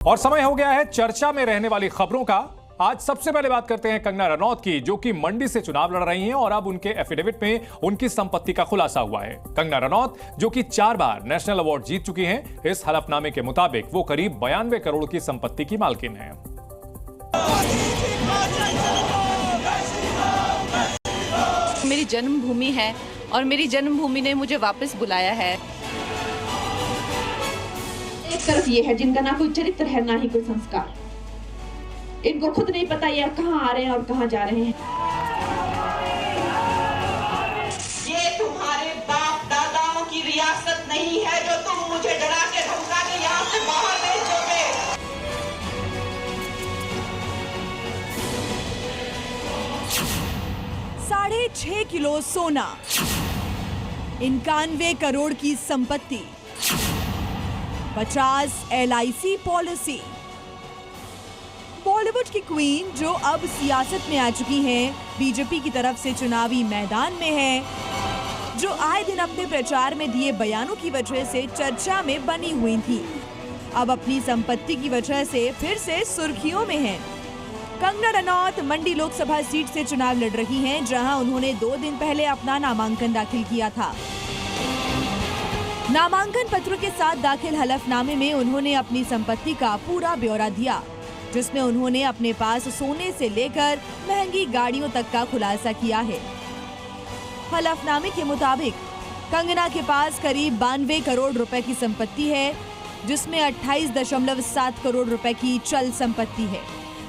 और समय हो गया है चर्चा में रहने वाली खबरों का। आज सबसे पहले बात करते हैं कंगना रनौत की, जो कि मंडी से चुनाव लड़ रही हैं और अब उनके एफिडेविट में उनकी संपत्ति का खुलासा हुआ है। कंगना रनौत, जो कि 4 बार नेशनल अवार्ड जीत चुकी हैं, इस हलफनामे के मुताबिक वो करीब 92 करोड़ की संपत्ति की मालकिन हैं। मेरी जन्मभूमि है और मेरी जन्मभूमि ने मुझे वापस बुलाया है। एक तरफ ये है जिनका ना कोई चरित्र है ना ही कोई संस्कार, इनको खुद नहीं पता ये कहां आ रहे हैं और कहां जा रहे हैं। ये तुम्हारे बाप दादाओं की रियासत नहीं है जो तुम मुझे डरा के धमका के यहाँ से बाहर भेजोगे। 6.5 किलो सोना, 91 करोड़ की संपत्ति, 50 LIC पॉलिसी। बॉलीवुड की क्वीन जो अब सियासत में आ चुकी हैं, बीजेपी की तरफ से चुनावी मैदान में है, जो आए दिन अपने प्रचार में दिए बयानों की वजह से चर्चा में बनी हुई थी, अब अपनी संपत्ति की वजह से फिर से सुर्खियों में है। कंगना रनौत मंडी लोकसभा सीट से चुनाव लड़ रही हैं, जहां उन्होंने 2 दिन पहले अपना नामांकन दाखिल किया था। नामांकन पत्र के साथ दाखिल हलफनामे में उन्होंने अपनी संपत्ति का पूरा ब्यौरा दिया, जिसमें उन्होंने अपने पास सोने से लेकर महंगी गाड़ियों तक का खुलासा किया है। हलफनामे के मुताबिक कंगना के पास करीब 92 करोड़ रुपए की संपत्ति है, जिसमें 28.7 करोड़ रुपए की चल संपत्ति है,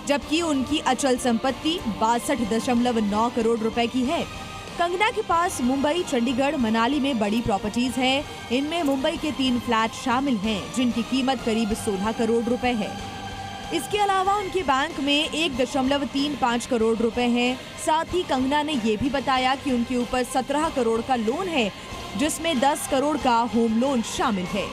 जबकि उनकी अचल संपत्ति 62.9 करोड़ रुपए की है। कंगना के पास मुंबई, चंडीगढ़, मनाली में बड़ी प्रॉपर्टीज हैं। इनमें मुंबई के 3 फ्लैट शामिल हैं, जिनकी कीमत करीब 16 करोड़ रुपए है। इसके अलावा उनके बैंक में 1.35 करोड़ रुपए हैं। साथ ही कंगना ने ये भी बताया कि उनके ऊपर 17 करोड़ का लोन है, जिसमें 10 करोड़ का होम लोन शामिल है।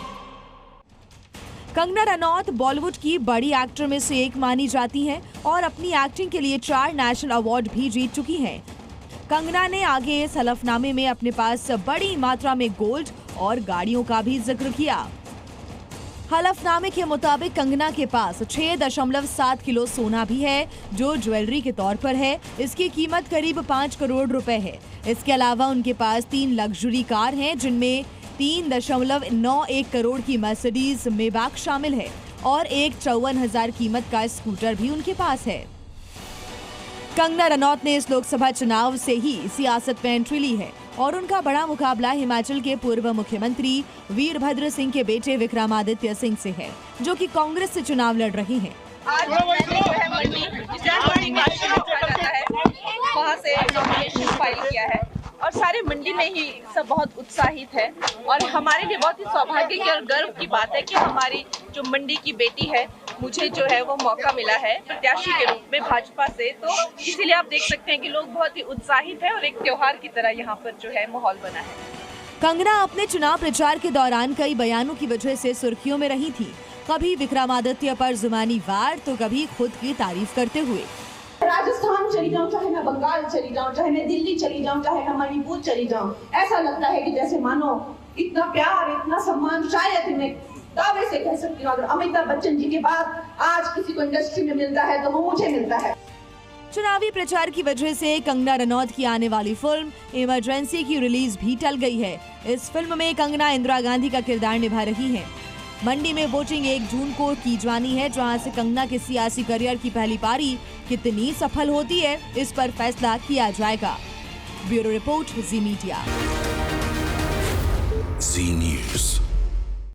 कंगना रनौत बॉलीवुड की बड़ी एक्टर में से एक मानी जाती हैं और अपनी एक्टिंग के लिए 4 नेशनल अवार्ड भी जीत चुकी हैं। कंगना ने आगे इस हलफनामे में अपने पास बड़ी मात्रा में गोल्ड और गाड़ियों का भी जिक्र किया। हलफनामे के मुताबिक कंगना के पास 6.7 किलो सोना भी है, जो ज्वेलरी के तौर पर है। इसकी कीमत करीब 5 करोड़ रुपए है। इसके अलावा उनके पास 3 लग्जरी कार हैं, जिनमें 3.91 करोड़ की मर्सिडीज मेबैक शामिल है और एक 54,000 कीमत का स्कूटर भी उनके पास है। कंगना रनौत ने इस लोकसभा चुनाव से ही सियासत में एंट्री ली है और उनका बड़ा मुकाबला हिमाचल के पूर्व मुख्यमंत्री वीरभद्र सिंह के बेटे विक्रमादित्य सिंह से है, जो कि कांग्रेस से चुनाव लड़ रहे हैं। आज मैंने जो है मंडी जाता है, वहाँ से नॉमिनेशन फाइल किया है और सारे मंडी में ही सब बहुत उत्साहित है और हमारे लिए बहुत ही सौभाग्य की और गर्व की बात है कि हमारी जो मंडी की बेटी है, मुझे जो है वो मौका मिला है प्रत्याशी के रूप में भाजपा से। तो इसीलिए आप देख सकते हैं कि लोग बहुत ही उत्साहित है और एक त्योहार की तरह यहाँ पर जो है माहौल बना है। कंगना अपने चुनाव प्रचार के दौरान कई बयानों की वजह से सुर्खियों में रही थी। कभी विक्रमादित्य पर जुबानी वार तो कभी खुद की तारीफ करते हुए। राजस्थान चली जाऊं, चाहे मैं बंगाल चली जाऊं, चाहे मैं दिल्ली चली जाऊं, चाहे मैं मणिपुर चली जाऊं, ऐसा लगता है कि जैसे मानो इतना प्यार, इतना सम्मान शायद मैं दावे से कह सकती हूँ, अगर अमिताभ बच्चन जी के बाद आज किसी को इंडस्ट्री में मिलता है तो वो मुझे मिलता है। चुनावी प्रचार की वजह से कंगना रनौत की आने वाली फिल्म इमरजेंसी की रिलीज भी टल गई है। इस फिल्म में कंगना इंदिरा गांधी का किरदार निभा रही हैं। मंडी में वोटिंग 1 जून को की जानी है, जहां से कंगना के सियासी करियर की पहली पारी कितनी सफल होती है, इस पर फैसला किया जाएगा। ब्यूरो रिपोर्ट, जी मीडिया। जी न्यूज़।